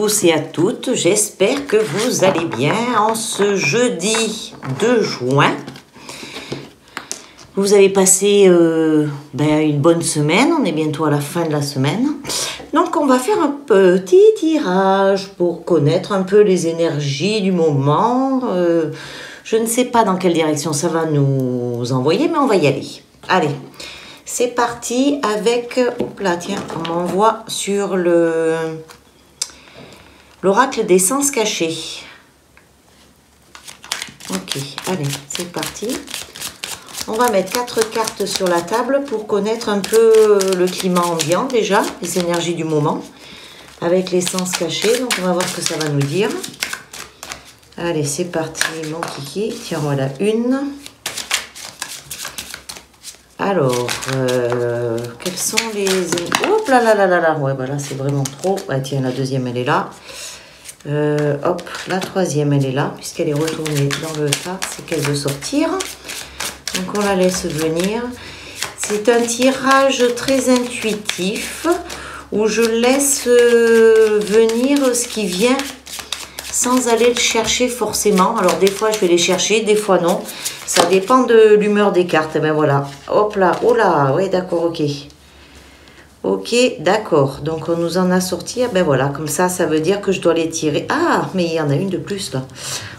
tous et à toutes, j'espère que vous allez bien en ce jeudi 2 juin. Vous avez passé une bonne semaine, on est bientôt à la fin de la semaine. Donc on va faire un petit tirage pour connaître un peu les énergies du moment. Je ne sais pas dans quelle direction ça va nous envoyer, mais on va y aller. Allez, c'est parti avec... Hop là, tiens, on m'envoie sur l'oracle des sens cachés. Ok, allez, c'est parti. On va mettre 4 cartes sur la table pour connaître un peu le climat ambiant déjà, les énergies du moment, avec les sens cachés. Donc on va voir ce que ça va nous dire. Allez, c'est parti mon kiki. Tiens, voilà une. Alors, quels sont les... Hop là là là là là. Ouais, bah là c'est vraiment trop. Ah, tiens, la deuxième elle est là. Hop, la troisième elle est là, puisqu'elle est retournée dans le tas, c'est qu'elle veut sortir. Donc on la laisse venir. C'est un tirage très intuitif où je laisse venir ce qui vient sans aller le chercher forcément. Alors des fois je vais les chercher, des fois non. Ça dépend de l'humeur des cartes. Et ben voilà. Hop là, oh là, ouais d'accord, ok. Ok, d'accord. Donc on nous en a sorti. Ben voilà, comme ça, ça veut dire que je dois les tirer. Ah, mais il y en a une de plus là.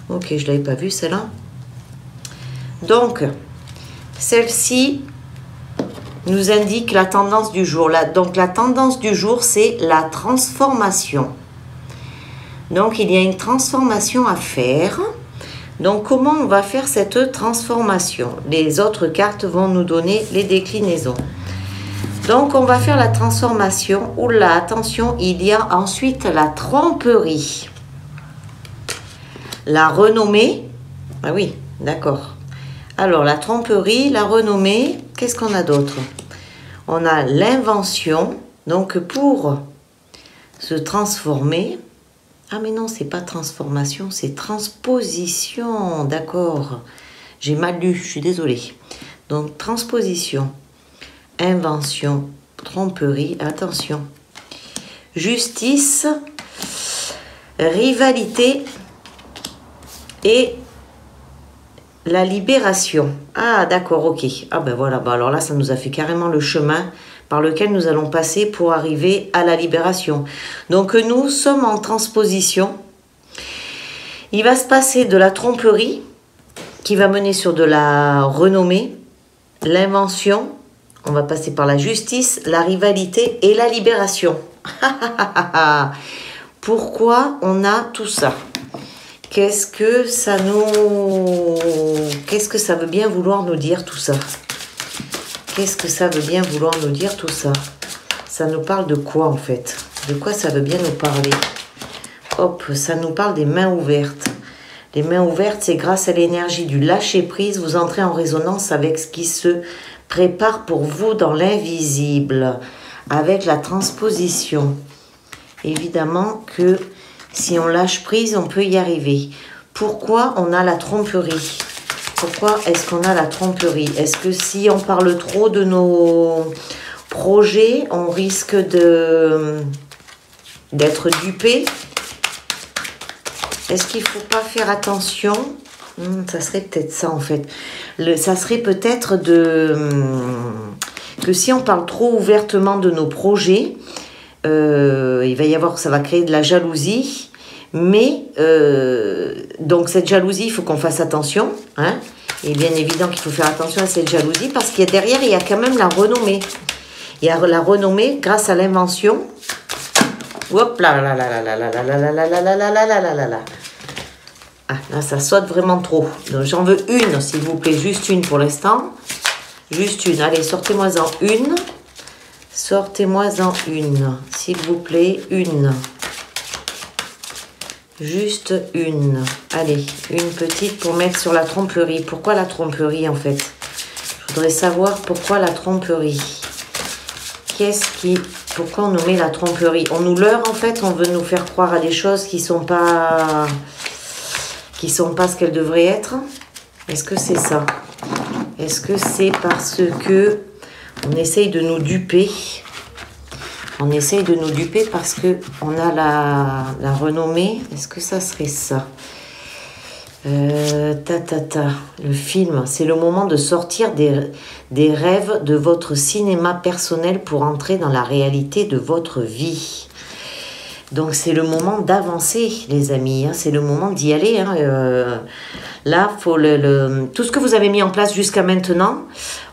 Ok, je ne l'avais pas vue celle-là. Donc... celle-ci nous indique la tendance du jour. Donc la tendance du jour, c'est la transformation. Donc il y a une transformation à faire. Donc comment on va faire cette transformation? Les autres cartes vont nous donner les déclinaisons. Donc on va faire la transformation. Oula, attention, il y a ensuite la tromperie. La renommée. Ah oui, d'accord. Alors, la tromperie, la renommée, qu'est-ce qu'on a d'autre? On a l'invention, donc pour se transformer. Ah, mais non, c'est pas transformation, c'est transposition, d'accord. J'ai mal lu, je suis désolée. Donc, transposition, invention, tromperie, attention. Justice, rivalité et... la libération. Ah, d'accord, ok. Ah ben voilà, bah alors là, ça nous a fait carrément le chemin par lequel nous allons passer pour arriver à la libération. Donc, nous sommes en transposition. Il va se passer de la tromperie, qui va mener sur de la renommée, l'invention, on va passer par la justice, la rivalité et la libération. Pourquoi on a tout ça ? Qu'est-ce que ça veut bien vouloir nous dire tout ça? Qu'est-ce que ça veut bien vouloir nous dire tout ça? Ça nous parle de quoi en fait? De quoi ça veut bien nous parler? Hop, ça nous parle des mains ouvertes. Les mains ouvertes, c'est grâce à l'énergie du lâcher-prise, vous entrez en résonance avec ce qui se prépare pour vous dans l'invisible, avec la transposition. Évidemment que... si on lâche prise, on peut y arriver. Pourquoi on a la tromperie? Pourquoi est-ce qu'on a la tromperie? Est-ce que si on parle trop de nos projets, on risque d'être dupé? Est-ce qu'il ne faut pas faire attention? Ça serait peut-être ça en fait. Ça serait peut-être que si on parle trop ouvertement de nos projets, il va y avoir, ça va créer de la jalousie, mais donc cette jalousie, il faut qu'on fasse attention, hein, et bien évident qu'il faut faire attention à cette jalousie parce qu'il y a derrière, il y a quand même la renommée. Il y a la renommée grâce à l'invention. Hop là là là là là là là là là là là là là là là là. Ah là, ça saute vraiment trop. Donc j'en veux une, s'il vous plaît, juste une pour l'instant. Juste une. Allez, sortez-moi-en une. Sortez-moi-en une, s'il vous plaît, une. Juste une. Allez, une petite pour mettre sur la tromperie. Pourquoi la tromperie, en fait? Je voudrais savoir pourquoi la tromperie. Pourquoi on nous met la tromperie? On nous leurre, en fait, on veut nous faire croire à des choses qui sont pas ce qu'elles devraient être. Est-ce que c'est ça? Est-ce que c'est parce que on essaye de nous duper On essaye de nous duper parce que on a la renommée. Est-ce que ça serait ça? Le film, c'est le moment de sortir des rêves de votre cinéma personnel pour entrer dans la réalité de votre vie. Donc c'est le moment d'avancer, les amis, hein, c'est le moment d'y aller. Hein, là, faut tout ce que vous avez mis en place jusqu'à maintenant,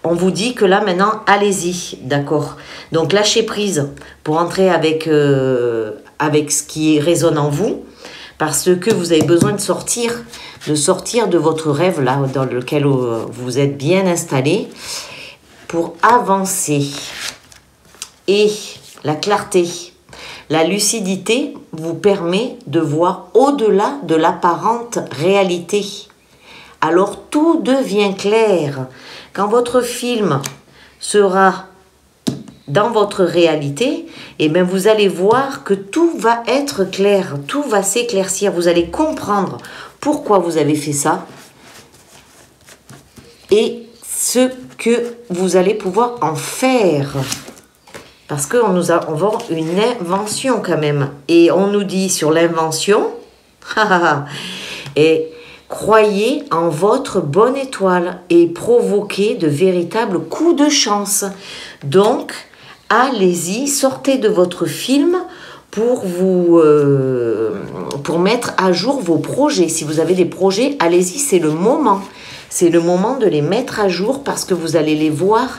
on vous dit que là, maintenant, allez-y, d'accord? Donc lâchez prise pour entrer avec ce qui résonne en vous, parce que vous avez besoin de sortir de votre rêve, là, dans lequel vous êtes bien installé, pour avancer. Et la clarté, la lucidité vous permet de voir au-delà de l'apparente réalité. Alors tout devient clair. Quand votre film sera dans votre réalité, et bien vous allez voir que tout va être clair, tout va s'éclaircir. Vous allez comprendre pourquoi vous avez fait ça et ce que vous allez pouvoir en faire. Parce qu'on va une invention quand même. Et on nous dit sur l'invention, et croyez en votre bonne étoile et provoquez de véritables coups de chance. Donc, allez-y, sortez de votre film pour mettre à jour vos projets. Si vous avez des projets, allez-y, c'est le moment. C'est le moment de les mettre à jour parce que vous allez les voir.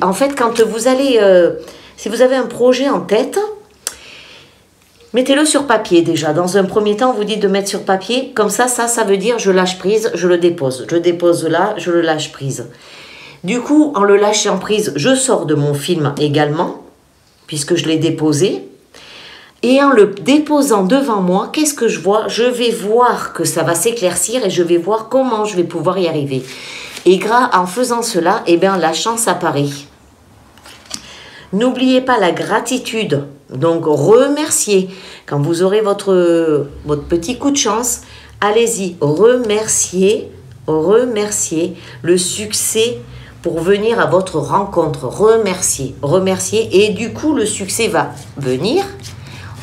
En fait, quand vous allez... si vous avez un projet en tête, mettez-le sur papier déjà. Dans un premier temps, vous dites de mettre sur papier. Comme ça veut dire je lâche prise, je le dépose. Je dépose là, je le lâche prise. Du coup, en le lâchant prise, je sors de mon film également, puisque je l'ai déposé. Et en le déposant devant moi, qu'est-ce que je vois? Je vais voir que ça va s'éclaircir et je vais voir comment je vais pouvoir y arriver. Et en faisant cela, eh bien, la chance apparaît. N'oubliez pas la gratitude. Donc, remerciez. Quand vous aurez votre petit coup de chance, allez-y, remerciez le succès pour venir à votre rencontre. Remerciez. Et du coup, le succès va venir.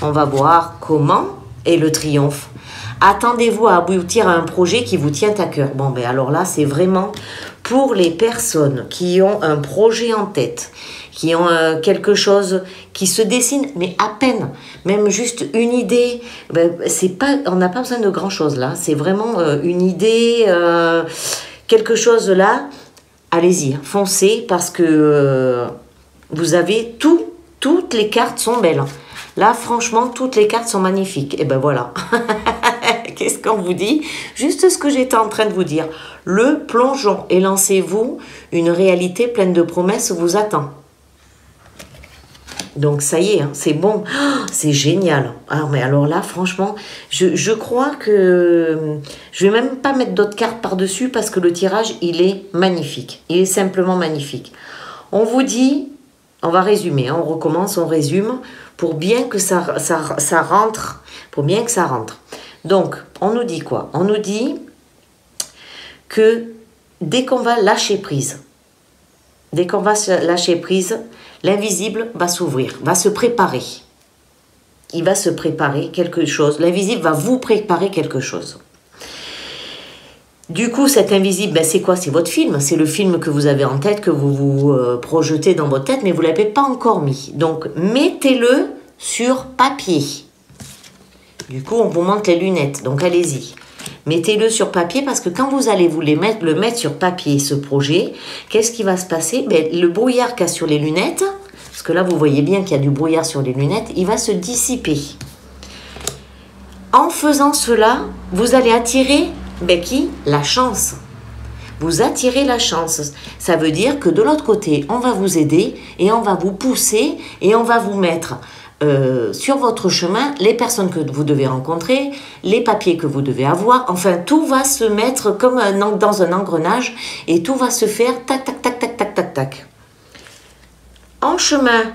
On va voir comment est le triomphe. Attendez-vous à aboutir à un projet qui vous tient à cœur. Bon, ben alors là, c'est vraiment pour les personnes qui ont un projet en tête, qui ont quelque chose qui se dessine, mais à peine, même juste une idée. Ben, on n'a pas besoin de grand-chose là. C'est vraiment une idée, quelque chose là. Allez-y, foncez parce que vous avez toutes les cartes sont belles. Là, franchement, toutes les cartes sont magnifiques. Et ben voilà. Qu'est-ce qu'on vous dit? Juste ce que j'étais en train de vous dire. Le plongeon et lancez-vous. Une réalité pleine de promesses vous attend. Donc ça y est, hein, c'est bon. Oh, c'est génial. Ah, mais alors là, franchement, je crois que je vais même pas mettre d'autres cartes par-dessus parce que le tirage, il est magnifique. Il est simplement magnifique. On vous dit, on va résumer, hein, on recommence, on résume pour bien que ça rentre. Pour bien que ça rentre. Donc, on nous dit quoi? On nous dit que dès qu'on va lâcher prise, l'invisible va s'ouvrir, va se préparer. Il va se préparer quelque chose. L'invisible va vous préparer quelque chose. Du coup, cet invisible, ben c'est quoi? C'est votre film. C'est le film que vous avez en tête, que vous vous projetez dans votre tête, mais vous ne l'avez pas encore mis. Donc, mettez-le sur papier. Du coup, on vous montre les lunettes. Donc, allez-y. Mettez-le sur papier parce que quand vous allez le mettre sur papier, ce projet, qu'est-ce qui va se passer? Ben, le brouillard qu'il y a sur les lunettes, parce que là, vous voyez bien qu'il y a du brouillard sur les lunettes, il va se dissiper. En faisant cela, vous allez attirer, la chance. Vous attirez la chance. Ça veut dire que de l'autre côté, on va vous aider et on va vous pousser et on va vous mettre sur votre chemin les personnes que vous devez rencontrer, les papiers que vous devez avoir. Enfin, tout va se mettre comme dans un engrenage et tout va se faire tac, tac, tac, tac, tac, tac, tac. En chemin,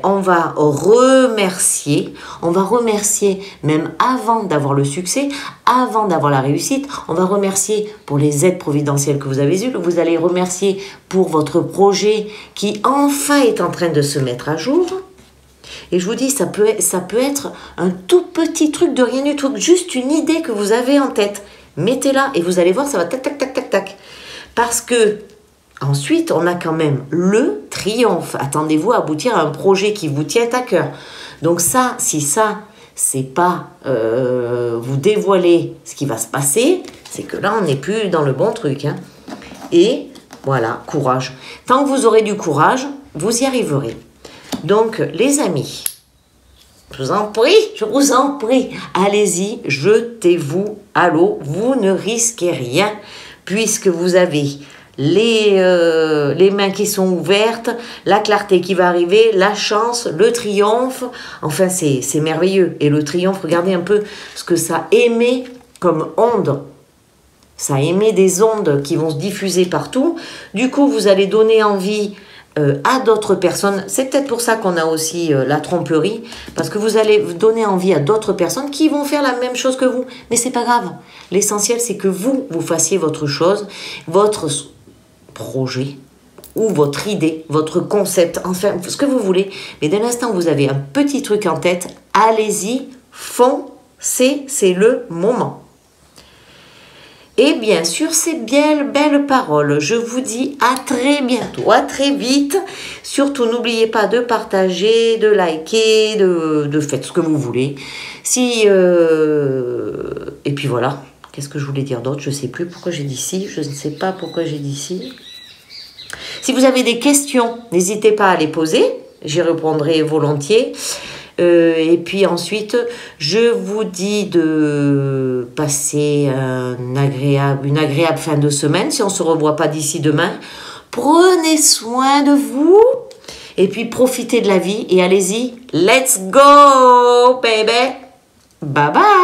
on va remercier. On va remercier même avant d'avoir le succès, avant d'avoir la réussite. On va remercier pour les aides providentielles que vous avez eues. Vous allez remercier pour votre projet qui enfin est en train de se mettre à jour. Et je vous dis, ça peut être un tout petit truc de rien du tout, juste une idée que vous avez en tête. Mettez-la et vous allez voir, ça va tac, tac, tac, tac, tac. Parce que ensuite, on a quand même le triomphe. Attendez-vous à aboutir à un projet qui vous tient à cœur. Donc ça, si ça, c'est pas vous dévoiler ce qui va se passer, c'est que là, on n'est plus dans le bon truc. Hein. Et voilà, courage. Tant que vous aurez du courage, vous y arriverez. Donc, les amis, je vous en prie, allez-y, jetez-vous à l'eau. Vous ne risquez rien puisque vous avez les mains qui sont ouvertes, la clarté qui va arriver, la chance, le triomphe. Enfin, c'est merveilleux. Et le triomphe, regardez un peu ce que ça émet comme onde. Ça émet des ondes qui vont se diffuser partout. Du coup, vous allez donner envie à d'autres personnes. C'est peut-être pour ça qu'on a aussi la tromperie, parce que vous allez donner envie à d'autres personnes qui vont faire la même chose que vous. Mais c'est pas grave. L'essentiel, c'est que vous fassiez votre chose, votre projet ou votre idée, votre concept, enfin, ce que vous voulez. Mais dès l'instant où vous avez un petit truc en tête, allez-y, foncez, c'est le moment. Et bien sûr, ces belles paroles, je vous dis à très bientôt, à très vite. Surtout, n'oubliez pas de partager, de liker, de faire ce que vous voulez. Et puis voilà, qu'est-ce que je voulais dire d'autre? Je ne sais plus pourquoi j'ai dit ci, je ne sais pas pourquoi j'ai dit ci. Si vous avez des questions, n'hésitez pas à les poser, j'y répondrai volontiers. Et puis ensuite, je vous dis de passer une agréable fin de semaine. Si on ne se revoit pas d'ici demain, prenez soin de vous. Et puis profitez de la vie et allez-y. Let's go, baby. Bye bye.